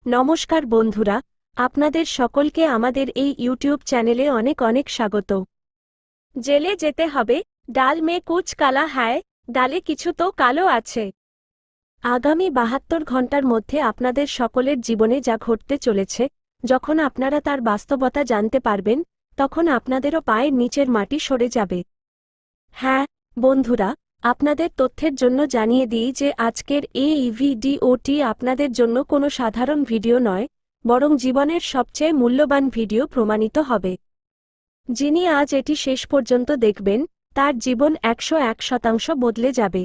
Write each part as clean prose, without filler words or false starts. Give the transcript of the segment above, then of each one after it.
নমস্কার বন্ধুরা, আপনাদের সকলকে আমাদের এই ইউটিউব চ্যানেলে অনেক অনেক স্বাগত। জেলে যেতে হবে, ডাল মে কুচ কালা হ্যায়, ডালে কিছু তো কালো আছে। আগামী ৭২ ঘন্টার মধ্যে আপনাদের সকলের জীবনে যা ঘটতে চলেছে, যখন আপনারা তার বাস্তবতা জানতে পারবেন, তখন আপনাদেরও পায়ের নিচের মাটি সরে যাবে। হ্যাঁ বন্ধুরা, আপনাদের তথ্যের জন্য জানিয়ে দিই যে আজকের এই ভিডিওটি আপনাদের জন্য কোনো সাধারণ ভিডিও নয়, বরং জীবনের সবচেয়ে মূল্যবান ভিডিও প্রমাণিত হবে। যিনি আজ এটি শেষ পর্যন্ত দেখবেন, তার জীবন ১০১% বদলে যাবে।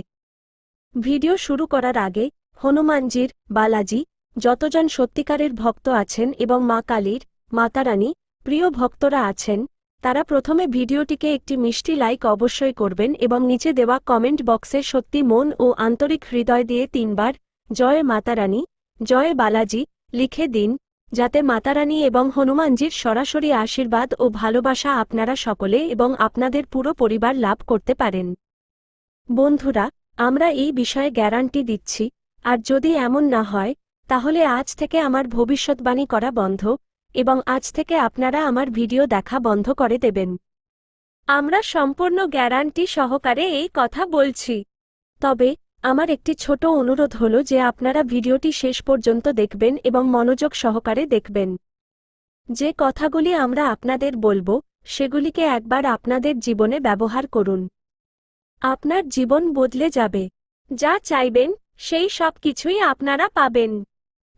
ভিডিও শুরু করার আগে হনুমানজির, বালাজি, যতজন সত্যিকারের ভক্ত আছেন এবং মা কালীর, মাতারানী, প্রিয় ভক্তরা আছেন, তারা প্রথমে ভিডিওটিকে একটি মিষ্টি লাইক অবশ্যই করবেন এবং নিচে দেওয়া কমেন্ট বক্সে সত্যি মন ও আন্তরিক হৃদয় দিয়ে ৩ বার জয় মাতারানী, জয় বালাজি লিখে দিন, যাতে মাতারানী এবং হনুমানজির সরাসরি আশীর্বাদ ও ভালোবাসা আপনারা সকলে এবং আপনাদের পুরো পরিবার লাভ করতে পারেন। বন্ধুরা, আমরা এই বিষয়ে গ্যারান্টি দিচ্ছি, আর যদি এমন না হয়, তাহলে আজ থেকে আমার ভবিষ্যৎবাণী করা বন্ধ, এবং আজ থেকে আপনারা আমার ভিডিও দেখা বন্ধ করে দেবেন। আমরা সম্পূর্ণ গ্যারান্টি সহকারে এই কথা বলছি। তবে আমার একটি ছোট অনুরোধ হলো যে আপনারা ভিডিওটি শেষ পর্যন্ত দেখবেন এবং মনোযোগ সহকারে দেখবেন। যে কথাগুলি আমরা আপনাদের বলবো, সেগুলিকে একবার আপনাদের জীবনে ব্যবহার করুন। আপনার জীবন বদলে যাবে। যা চাইবেন, সেই সব কিছুই আপনারা পাবেন।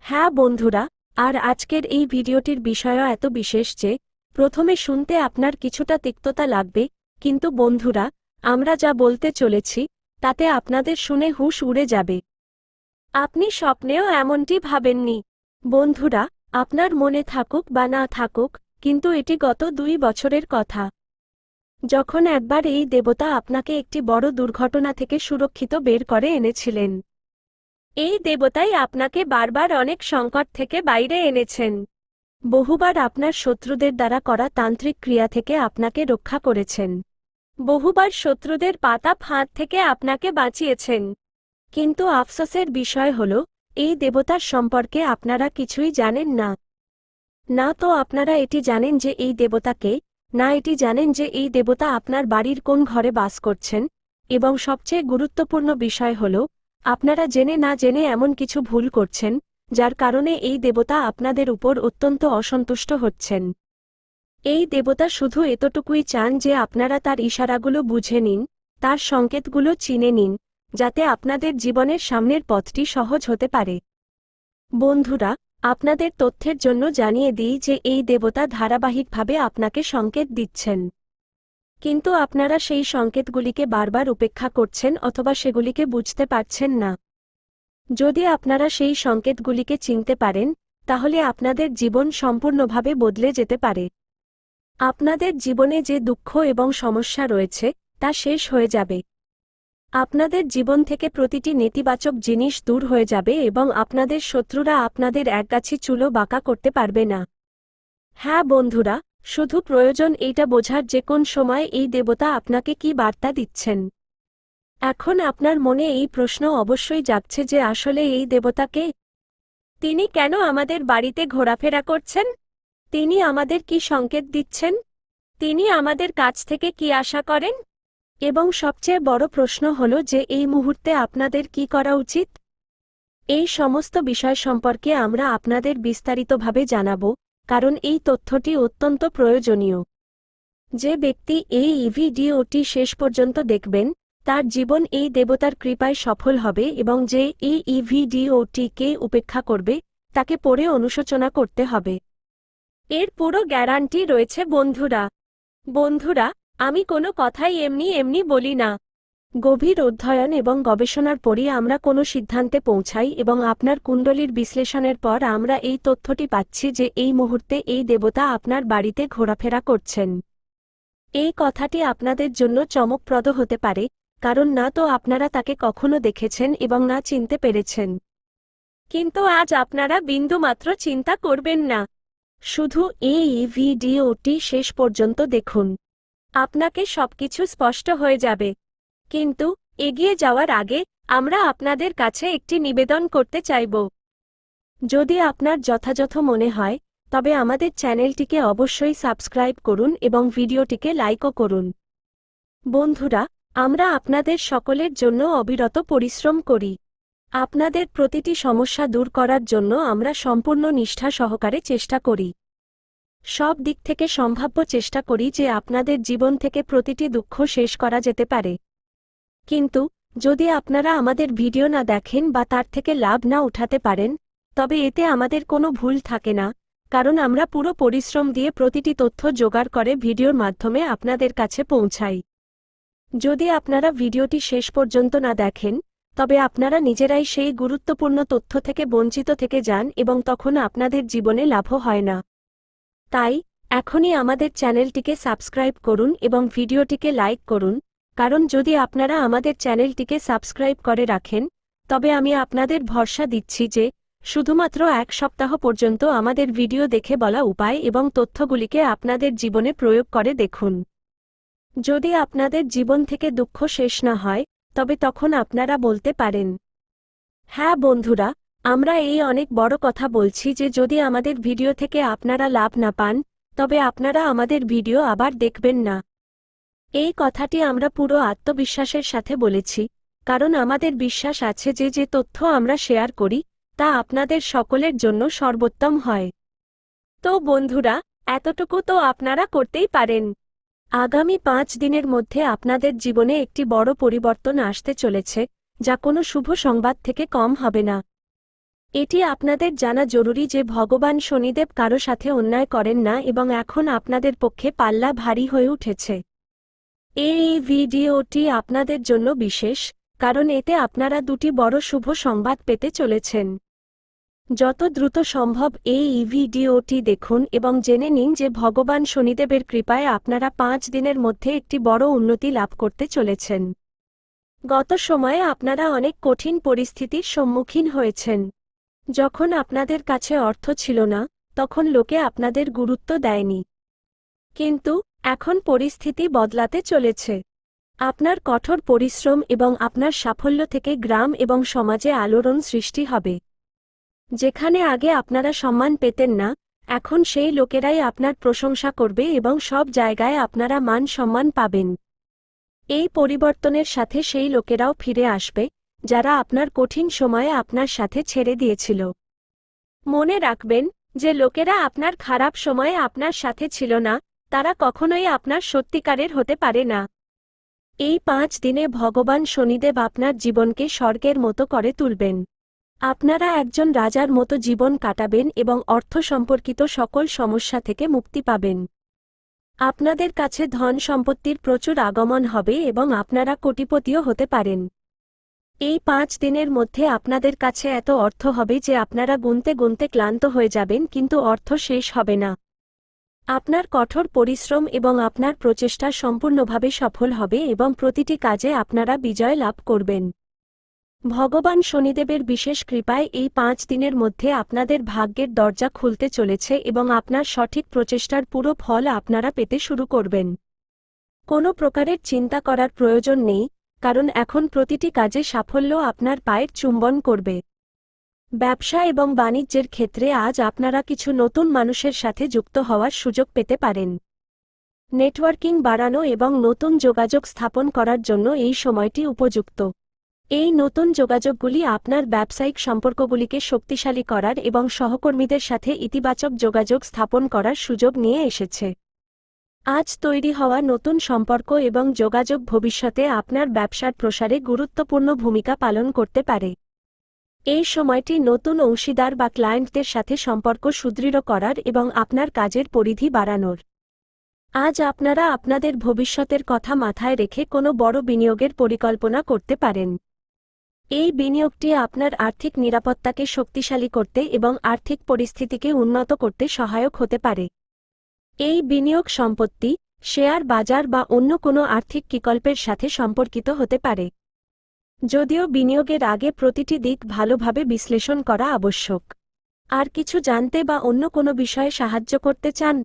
হ্যাঁ বন্ধুরা, আর আজকের এই ভিডিওটির বিষয়ও এত বিশেষ যে, প্রথমে শুনতে আপনার কিছুটা তিক্ততা লাগবে, কিন্তু বন্ধুরা, আমরা যা বলতে চলেছি, তাতে আপনাদের শুনে হুঁশ উড়ে যাবে। আপনি স্বপ্নেও এমনটি ভাবেননি। বন্ধুরা, আপনার মনে থাকুক বা না থাকুক, কিন্তু এটি গত ২ বছরের কথা। যখন একবার এই দেবতা আপনাকে একটি বড় দুর্ঘটনা থেকে সুরক্ষিত বের করে এনেছিলেন। এই দেবতাই আপনাকে বারবার অনেক সংকট থেকে বাইরে এনেছেন। বহুবার আপনার শত্রুদের দ্বারা করা তান্ত্রিক ক্রিয়া থেকে আপনাকে রক্ষা করেছেন। বহুবার শত্রুদের পাতা ফাঁদ থেকে আপনাকে বাঁচিয়েছেন। কিন্তু আফসোসের বিষয় হল, এই দেবতার সম্পর্কে আপনারা কিছুই জানেন না। না তো আপনারা এটি জানেন যে এই দেবতাকে, না এটি জানেন যে এই দেবতা আপনার বাড়ির কোন ঘরে বাস করছেন, এবং সবচেয়ে গুরুত্বপূর্ণ বিষয় হল, আপনারা জেনে না জেনে এমন কিছু ভুল করছেন, যার কারণে এই দেবতা আপনাদের উপর অত্যন্ত অসন্তুষ্ট হচ্ছেন। এই দেবতা শুধু এতটুকুই চান যে আপনারা তার ইশারাগুলো বুঝে নিন, তার সংকেতগুলো চিনে নিন, যাতে আপনাদের জীবনের সামনের পথটি সহজ হতে পারে। বন্ধুরা, আপনাদের তথ্যের জন্য জানিয়ে দিই যে এই দেবতা ধারাবাহিকভাবে আপনাকে সংকেত দিচ্ছেন। কিন্তু আপনারা সেই সংকেতগুলিকে বারবার উপেক্ষা করছেন অথবা সেগুলিকে বুঝতে পারছেন না। যদি আপনারা সেই সংকেতগুলিকে চিনতে পারেন, তাহলে আপনাদের জীবন সম্পূর্ণভাবে বদলে যেতে পারে। আপনাদের জীবনে যে দুঃখ এবং সমস্যা রয়েছে, তা শেষ হয়ে যাবে। আপনাদের জীবন থেকে প্রতিটি নেতিবাচক জিনিস দূর হয়ে যাবে এবং আপনাদের শত্রুরা আপনাদের একগাছি চুলও বাঁকা করতে পারবে না। হ্যাঁ বন্ধুরা, শুধু প্রয়োজন এইটা বোঝার যে কোন সময় এই দেবতা আপনাকে কী বার্তা দিচ্ছেন। এখন আপনার মনে এই প্রশ্ন অবশ্যই জাগছে যে আসলে এই দেবতা কে? তিনি কেন আমাদের বাড়িতে ঘোরাফেরা করছেন? তিনি আমাদের কি সংকেত দিচ্ছেন? তিনি আমাদের কাছ থেকে কি আশা করেন? এবং সবচেয়ে বড় প্রশ্ন হল যে এই মুহূর্তে আপনাদের কি করা উচিত? এই সমস্ত বিষয় সম্পর্কে আমরা আপনাদের বিস্তারিতভাবে জানাব, কারণ এই তথ্যটি অত্যন্ত প্রয়োজনীয়। যে ব্যক্তি এই ভিডিওটি শেষ পর্যন্ত দেখবেন, তার জীবন এই দেবতার কৃপায় সফল হবে এবং যে এই ভিডিওটিকে উপেক্ষা করবে, তাকে পড়ে অনুশোচনা করতে হবে। এর পুরো গ্যারান্টি রয়েছে বন্ধুরা। বন্ধুরা, আমি কোনো কথাই এমনি এমনি বলি না। গভীর অধ্যয়ন এবং গবেষণার পরই আমরা কোনো সিদ্ধান্তে পৌঁছাই এবং আপনার কুণ্ডলীর বিশ্লেষণের পর আমরা এই তথ্যটি পাচ্ছি যে এই মুহূর্তে এই দেবতা আপনার বাড়িতে ঘোরাফেরা করছেন। এই কথাটি আপনাদের জন্য চমকপ্রদ হতে পারে, কারণ না তো আপনারা তাকে কখনো দেখেছেন এবং না চিনতে পেরেছেন। কিন্তু আজ আপনারা বিন্দুমাত্র চিন্তা করবেন না। শুধু এই ভিডিওটি শেষ পর্যন্ত দেখুন। আপনাকে সবকিছু স্পষ্ট হয়ে যাবে। কিন্তু এগিয়ে যাওয়ার আগে আমরা আপনাদের কাছে একটি নিবেদন করতে চাইব। যদি আপনার যথাযথ মনে হয় তবে আমাদের চ্যানেলটিকে অবশ্যই সাবস্ক্রাইব করুন এবং ভিডিওটিকে লাইকও করুন। বন্ধুরা, আমরা আপনাদের সকলের জন্য অবিরত পরিশ্রম করি। আপনাদের প্রতিটি সমস্যা দূর করার জন্য আমরা সম্পূর্ণ নিষ্ঠা সহকারে চেষ্টা করি। সব দিক থেকে সম্ভাব্য চেষ্টা করি যে আপনাদের জীবন থেকে প্রতিটি দুঃখ শেষ করা যেতে পারে। কিন্তু যদি আপনারা আমাদের ভিডিও না দেখেন বা তার থেকে লাভ না উঠাতে পারেন, তবে এতে আমাদের কোনো ভুল থাকে না, কারণ আমরা পুরো পরিশ্রম দিয়ে প্রতিটি তথ্য জোগাড় করে ভিডিওর মাধ্যমে আপনাদের কাছে পৌঁছাই। যদি আপনারা ভিডিওটি শেষ পর্যন্ত না দেখেন, তবে আপনারা নিজেরাই সেই গুরুত্বপূর্ণ তথ্য থেকে বঞ্চিত থেকে যান এবং তখন আপনাদের জীবনে লাভও হয় না। তাই এখনই আমাদের চ্যানেলটিকে সাবস্ক্রাইব করুন এবং ভিডিওটিকে লাইক করুন, কারণ যদি আপনারা আমাদের চ্যানেলটিকে সাবস্ক্রাইব করে রাখেন, তবে আমি আপনাদের ভরসা দিচ্ছি যে শুধুমাত্র 1 সপ্তাহ পর্যন্ত আমাদের ভিডিও দেখে বলা উপায় এবং তথ্যগুলিকে আপনাদের জীবনে প্রয়োগ করে দেখুন। যদি আপনাদের জীবন থেকে দুঃখ শেষ না হয়, তবে তখন আপনারা বলতে পারেন, হ্যাঁ বন্ধুরা, আমরা এই অনেক বড় কথা বলছি যে যদি আমাদের ভিডিও থেকে আপনারা লাভ না পান, তবে আপনারা আমাদের ভিডিও আবার দেখবেন না। এই কথাটি আমরা পুরো আত্মবিশ্বাসের সাথে বলেছি, কারণ আমাদের বিশ্বাস আছে যে যে তথ্য আমরা শেয়ার করি তা আপনাদের সকলের জন্য সর্বোত্তম হয়। তো বন্ধুরা, এতটুকু তো আপনারা করতেই পারেন। আগামী 5 দিনের মধ্যে আপনাদের জীবনে একটি বড় পরিবর্তন আসতে চলেছে, যা কোনো শুভ সংবাদ থেকে কম হবে না। এটি আপনাদের জানা জরুরি যে ভগবান শনিদেব কারো সাথে অন্যায় করেন না এবং এখন আপনাদের পক্ষে পাল্লা ভারী হয়ে উঠেছে। এই ভিডিওটি আপনাদের জন্য বিশেষ, কারণ এতে আপনারা 2টি বড় শুভ সংবাদ পেতে চলেছেন। যত দ্রুত সম্ভব এই ভিডিওটি দেখুন এবং জেনে নিন যে ভগবান শনিদেবের কৃপায় আপনারা 5 দিনের মধ্যে একটি বড় উন্নতি লাভ করতে চলেছেন। গত সময়ে আপনারা অনেক কঠিন পরিস্থিতির সম্মুখীন হয়েছেন। যখন আপনাদের কাছে অর্থ ছিল না, তখন লোকে আপনাদের গুরুত্ব দেয়নি। কিন্তু এখন পরিস্থিতি বদলাতে চলেছে। আপনার কঠোর পরিশ্রম এবং আপনার সাফল্য থেকে গ্রাম এবং সমাজে আলোড়ন সৃষ্টি হবে। যেখানে আগে আপনারা সম্মান পেতেন না, এখন সেই লোকেরাই আপনার প্রশংসা করবে এবং সব জায়গায় আপনারা মান সম্মান পাবেন। এই পরিবর্তনের সাথে সেই লোকেরাও ফিরে আসবে, যারা আপনার কঠিন সময়ে আপনার সাথে ছেড়ে দিয়েছিল। মনে রাখবেন যে লোকেরা আপনার খারাপ সময়ে আপনার সাথে ছিল না, তারা কখনোই আপনার সত্যিকারের হতে পারে না। এই 5 দিনে ভগবান শনিদেব আপনার জীবনকে স্বর্গের মতো করে তুলবেন। আপনারা একজন রাজার মতো জীবন কাটাবেন এবং অর্থ সম্পর্কিত সকল সমস্যা থেকে মুক্তি পাবেন। আপনাদের কাছে ধন সম্পত্তির প্রচুর আগমন হবে এবং আপনারা কোটিপতিও হতে পারেন। এই 5 দিনের মধ্যে আপনাদের কাছে এত অর্থ হবে যে আপনারা গুনতে গুনতে ক্লান্ত হয়ে যাবেন, কিন্তু অর্থ শেষ হবে না। আপনার কঠোর পরিশ্রম এবং আপনার প্রচেষ্টা সম্পূর্ণভাবে সফল হবে এবং প্রতিটি কাজে আপনারা বিজয় লাভ করবেন। ভগবান শনিদেবের বিশেষ কৃপায় এই 5 দিনের মধ্যে আপনাদের ভাগ্যের দরজা খুলতে চলেছে এবং আপনার সঠিক প্রচেষ্টার পুরো ফল আপনারা পেতে শুরু করবেন। কোনো প্রকারের চিন্তা করার প্রয়োজন নেই, কারণ এখন প্রতিটি কাজে সাফল্য আপনার পায়ের চুম্বন করবে। ব্যবসা এবং বাণিজ্যের ক্ষেত্রে আজ আপনারা কিছু নতুন মানুষের সাথে যুক্ত হওয়ার সুযোগ পেতে পারেন। নেটওয়ার্কিং বাড়ানো এবং নতুন যোগাযোগ স্থাপন করার জন্য এই সময়টি উপযুক্ত। এই নতুন যোগাযোগগুলি আপনার ব্যবসায়িক সম্পর্কগুলিকে শক্তিশালী করার এবং সহকর্মীদের সাথে ইতিবাচক যোগাযোগ স্থাপন করার সুযোগ নিয়ে এসেছে। আজ তৈরি হওয়া নতুন সম্পর্ক এবং যোগাযোগ ভবিষ্যতে আপনার ব্যবসার প্রসারে গুরুত্বপূর্ণ ভূমিকা পালন করতে পারে। এই সময়টি নতুন অংশীদার বা ক্লায়েন্টদের সাথে সম্পর্ক সুদৃঢ় করার এবং আপনার কাজের পরিধি বাড়ানোর। আজ আপনারা আপনাদের ভবিষ্যতের কথা মাথায় রেখে কোনো বড় বিনিয়োগের পরিকল্পনা করতে পারেন। এই বিনিয়োগটি আপনার আর্থিক নিরাপত্তাকে শক্তিশালী করতে এবং আর্থিক পরিস্থিতিকে উন্নত করতে সহায়ক হতে পারে। এই বিনিয়োগ সম্পত্তি, শেয়ার বাজার বা অন্য কোনো আর্থিক বিকল্পের সাথে সম্পর্কিত হতে পারে। যদিও বিনিয়োগের আগে প্রতিটি দিক ভালোভাবে বিশ্লেষণ করা আবশ্যক। আর কিছু জানতে বা অন্য কোনো বিষয়ে সাহায্য করতে চান?